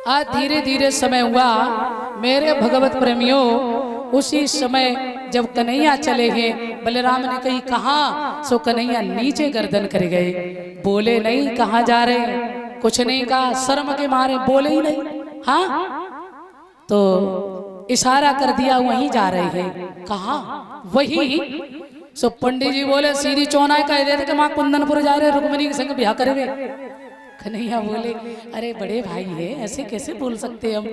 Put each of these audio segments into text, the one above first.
आज धीरे धीरे समय हुआ मेरे भगवत प्रेमियों। उसी समय जब कन्हैया चले हैं, बलराम ने कही कहाँ, सो कन्हैया नीचे गर्दन कर गए, बोले नहीं कहाँ जा रहे, कुछ नहीं कहा, शर्म के मारे बोले ही नहीं। हाँ तो इशारा कर दिया वहीं जा रहे हैं, कहा वही। सो पंडित जी बोले सीधी चौनाई कह देते कि माँ कुंदनपुर जा रहे, रुक्मिणी के संग ब्याह करेंगे। कन्हैया बोले अरे बड़े भाई है, ऐसे कैसे बोल सकते हम।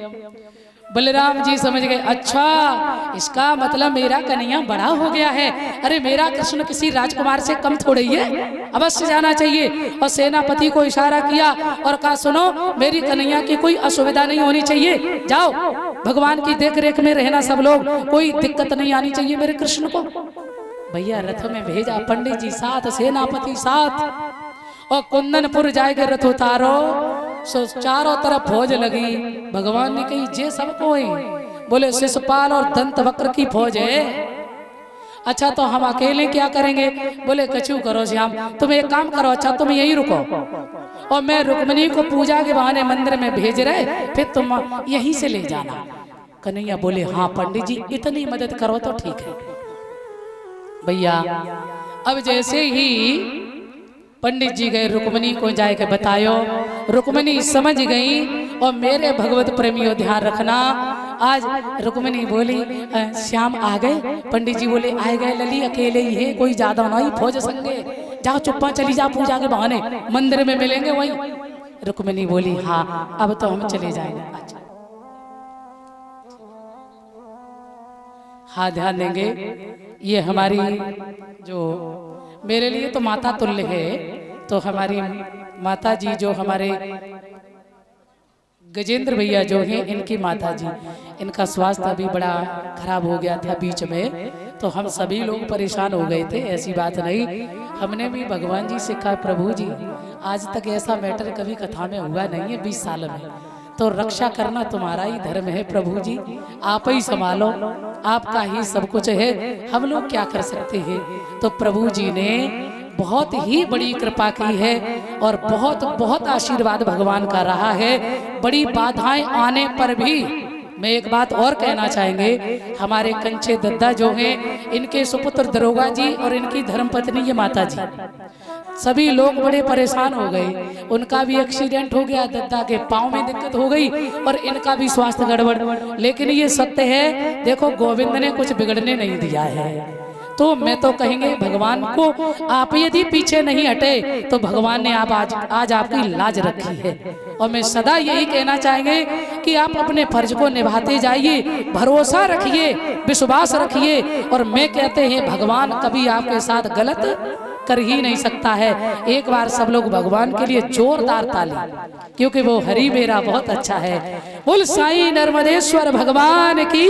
बलराम जी समझ गए, अच्छा इसका मतलब मेरा कन्हैया बड़ा हो गया है। अरे मेरा कृष्ण किसी राजकुमार से कम थोड़ी है, अवश्य जाना चाहिए। और सेनापति को इशारा किया और कहा सुनो मेरी कन्हैया की कोई असुविधा नहीं होनी चाहिए, जाओ भगवान की देख रेख में रहना सब लोग, कोई दिक्कत नहीं आनी चाहिए मेरे कृष्ण को। भैया रथ में भेजा, पंडित जी साथ, सेनापति साथ, और कुंदनपुर जाएगा रथ उतारो। सो चारों तरफ फौज लगी। भगवान ने कही जे सबको है, बोले शिशुपाल और दंत वक्र की फौज है। अच्छा तो हम अकेले क्या करेंगे, बोले कछु करो श्याम, तुम एक काम करो, अच्छा तुम यहीं रुको और मैं रुक्मिणी को पूजा के बहाने मंदिर में भेज रहे, फिर तुम यहीं से ले जाना। कन्हैया बोले हाँ पंडित जी इतनी मदद करो तो ठीक है। भैया अब जैसे ही पंडित जी गए, रुक्मिणी को जाके बतायो, रुक्मिणी समझ गई। और मेरे भगवत प्रेमियों ध्यान रखना, आज रुक्मिणी बोली श्याम आ गए, पंडित जी बोले आए गए लली, अकेले ही है, कोई ज्यादा नहीं, फौज संगे, जाओ चुप्पा चली जा पूजा के बहाने, मंदिर में मिलेंगे वहीं। रुक्मिणी बोली हाँ अब तो हम चले जाएंगे। अच्छा हाँ ध्यान देंगे, ये हमारी जो मेरे लिए तो माता तुल्य है, तो हमारी माता जी जो हमारे गजेंद्र भैया जो हैं, इनकी माता जी, इनका स्वास्थ्य अभी बड़ा खराब हो गया था बीच में, तो हम सभी लोग परेशान हो गए थे। ऐसी बात नहीं, हमने भी भगवान जी से कहा प्रभु जी आज तक ऐसा मैटर कभी कथा में हुआ नहीं है 20 साल में, तो रक्षा करना तुम्हारा ही धर्म है प्रभु जी, आप ही संभालो, आपका ही सब कुछ है, हम लोग क्या कर सकते हैं। तो प्रभु जी ने बहुत ही बड़ी कृपा की है और बहुत बहुत आशीर्वाद भगवान का रहा है। बड़ी बाधाएं आने पर भी मैं एक बात और कहना चाहेंगे, हमारे कंचे दद्दा जो हैं, इनके सुपुत्र दरोगा जी और इनकी धर्मपत्नी ये माता जी, सभी लोग बड़े परेशान हो गए। उनका भी एक्सीडेंट हो गया, दद्दा के पाँव में दिक्कत हो गई और इनका भी स्वास्थ्य गड़बड़। लेकिन ये सत्य है, देखो गोविंद ने कुछ बिगड़ने नहीं दिया है। तो मैं तो कहेंगे भगवान को आप यदि पीछे नहीं हटे तो भगवान ने आप आज आपकी लाज रखी है। और मैं सदा यही कहना चाहेंगे कि आप अपने फर्ज को निभाते जाइए, भरोसा रखिए, विश्वास रखिए। और मैं कहते हैं भगवान कभी आपके साथ गलत कर ही नहीं सकता है। एक बार सब लोग भगवान के लिए जोरदार ताली, क्योंकि वो हरि मेरा बहुत अच्छा है। बोल साईं नर्मदेश्वर भगवान की,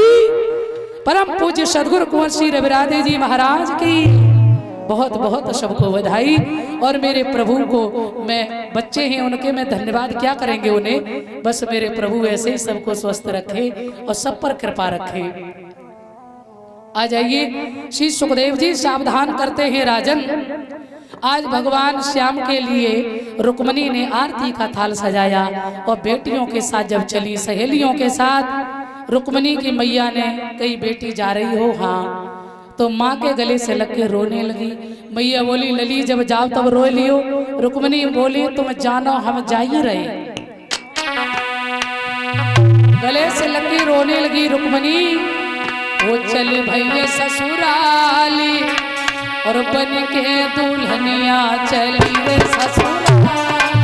परम पूज्य सदगुरु कुंवर श्री रविराधे जी महाराज की बहुत बहुत सबको बधाई। और मेरे प्रभु को, मैं बच्चे हैं उनके मैं धन्यवाद क्या करेंगे उन्हें, बस मेरे प्रभु ऐसे ही सबको स्वस्थ रखे और सब पर कृपा रखे। आ जाइए श्री सुखदेव जी सावधान करते हैं राजन। आज भगवान श्याम के लिए रुक्मिणी ने आरती का थाल सजाया और बेटियों के साथ जब चली, सहेलियों के साथ, रुक्मिणी की मैया ने कही बेटी जा रही हो, हाँ, तो माँ के गले से लग के रोने लगी। मैया बोली लली जब जाओ तब रो लियो। रुक्मिणी बोली तुम जानो हम जा ही रहे। गले से लग के रोने लगी रुक्मिणी। वो चल भैया ससुराली और बन के दुल्हनिया चली रे ससुराली,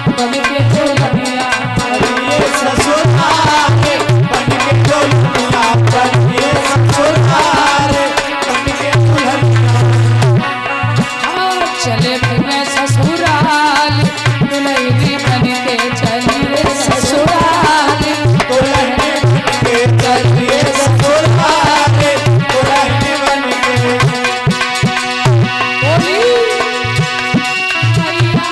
बन के दुल्हनिया चली रे ससुराली, बन के दुल्हनिया चली रे ससुराली, बन के दुल्हनिया। चले भैया ससुराली दुल्हनी बन के चली रे ससुराली, दुल्हनी बन के चली रे ससुराली, दुल्हनी बन के। बोली मैया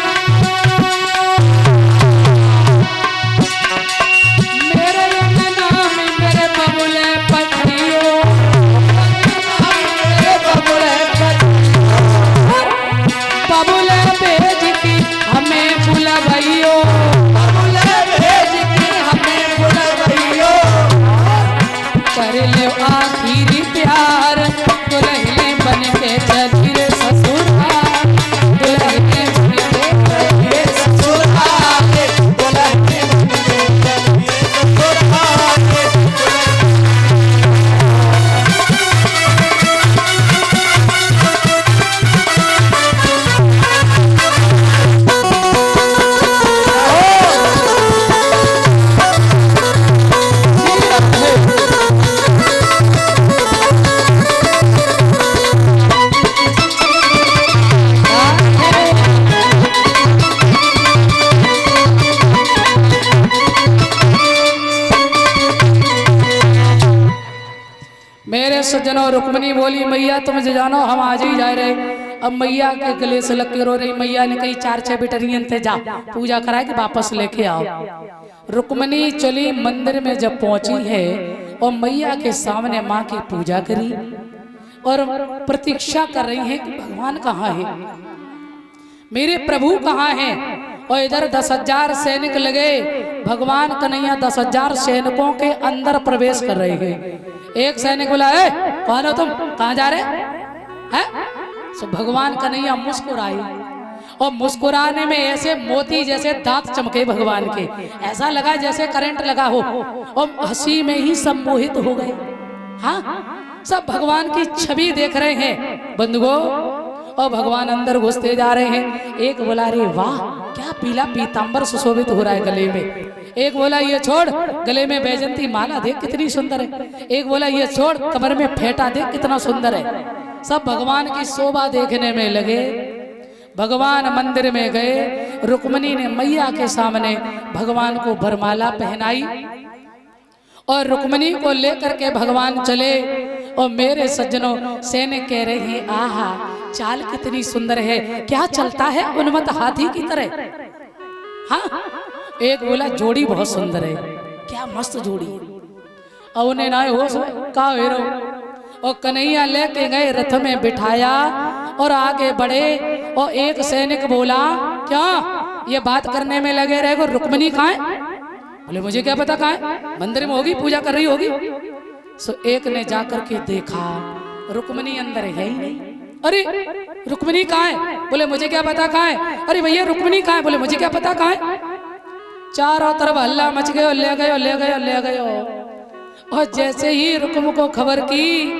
मेरे सज्जनों रुक्मणी बोली मैया तुम जानो हम आज ही जा रहे। अब मैया के गले से लग के रो रही। मैया ने कही 4-6 बिटरियन थे जा पूजा करा के वापस लेके आओ। रुक्मणी चली मंदिर में जब पहुंची है और मैया के सामने माँ की पूजा करी और प्रतीक्षा कर रही है कि भगवान कहाँ है, मेरे प्रभु कहाँ हैं। और इधर 10,000 सैनिक लगे। भगवान कन्हैया 10,000 सैनिकों के अंदर प्रवेश कर रहे हैं। एक सैनिक बोला है कौन हो तुम, कहाँ जा रहे हैं? तो भगवान कन्हैया मुस्कुराए और मुस्कुराने में ऐसे मोती जैसे दांत चमके भगवान के, ऐसा लगा जैसे करंट लगा हो और हंसी में ही सम्मोहित हो गए। हाँ, सब भगवान की छवि देख रहे हैं बंधुओं। और भगवान अंदर घुसते जा रहे हैं। एक बोला अरे वाह क्या पीला पीतांबर सुशोभित हो रहा है गले में। एक बोला ये छोड़ गले में बैजंती माला देख कितनी सुंदर है। एक बोला ये छोड़ कमर में फेंटा देख कितना सुंदर है। सब भगवान की शोभा देखने में लगे। भगवान मंदिर में गए। रुक्मणी ने मैया के सामने भगवान को वरमाला पहनाई और रुक्मणी को लेकर के भगवान चले। और मेरे सज्जनों सैनिक कह रहे हैं आहा चाल कितनी सुंदर है, क्या चलता है उन्मत्त हाथी की तरह। हाँ, एक बोला जोड़ी बहुत सुंदर है, क्या मस्त जोड़ी। और उन्हें ना होश का हेरो और कन्हैया लेके गए रथ में बिठाया और आगे बढ़े। और एक सैनिक बोला क्या ये बात करने में लगे रहे रुक्मणी कहाँ है? बोले मुझे क्या पता कहाँ है, मंदिर में होगी पूजा कर रही होगी। सो एक ने जाकर के देखा रुक्मणी अंदर है ही नहीं। अरे रुक्मणी कहाँ है? बोले मुझे क्या पता कहाँ है। अरे भैया रुक्मणी कहाँ है? बोले मुझे क्या पता कहाँ है। चारों तरफ हल्ला मच गए और ले गए और ले गए और ले गए। और जैसे ही रुक्म को खबर की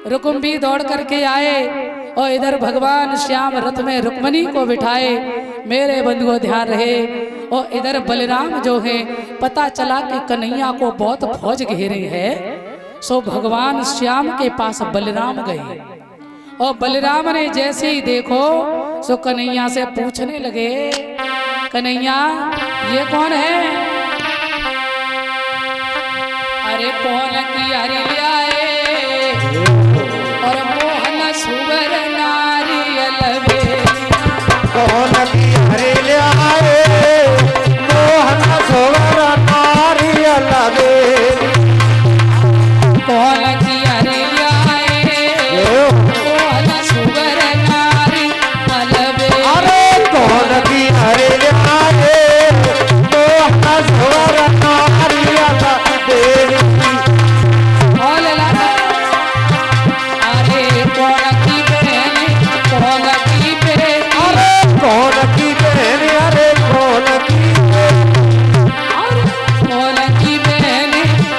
रुक्म भी दौड़ करके आए और इधर भगवान श्याम रथ में रुक्मणी को बिठाए। मेरे बंधुओं ध्यान रहे। और इधर बलराम जो है पता चला कि कन्हैया को बहुत फौज घेरे है। सो भगवान श्याम के पास बलराम गए और बलराम ने जैसे ही देखो सो कन्हैया से पूछने लगे कन्हैया ये कौन है? अरे कौन की हरि आए और मोहन सुगर नारियल कौन की हरि आए मोहन सुगर नारियल कौन की हरि आए मोहन सुगर नारियल अरे कौन की हरि आए मोहन सुगर नारियल अरे कौन की बहन कौन की बहन अरे कौन की बहन अरे कौन की कौन की बहन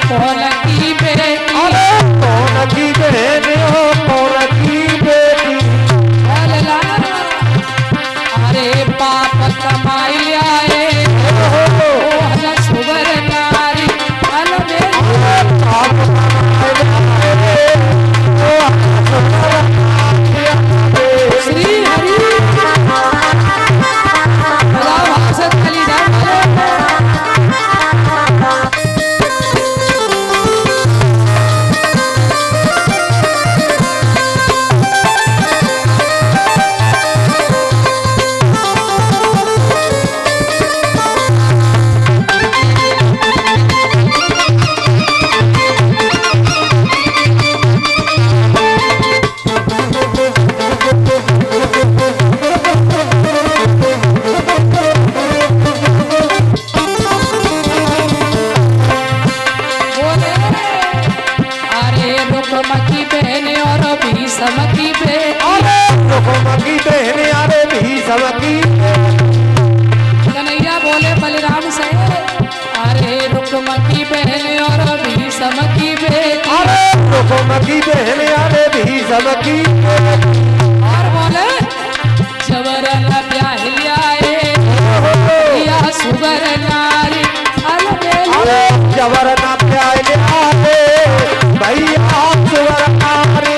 कौन की बहन अरे कौन की बहन हो कौन की बेटी अरे पाप कमाई आए मोहन सुगर नारी श्री हरि भाषत कली कन्हैया बोले बलराम से अरे रुक्म की बहन और भीषम की बेटी अरे रुक्म की बहन अरे भीषम की और बोले जबर न ब्याह लियाए या सुगर नारी अरे जबर न ब्याह लियाए भैया सुगर नारी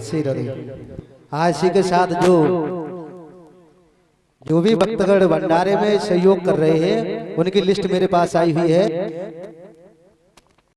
ऐसे रहे। आज इसी के साथ जो भी भक्तगण भंडारे में सहयोग कर रहे हैं उनकी लिस्ट मेरे पास आई हुई है।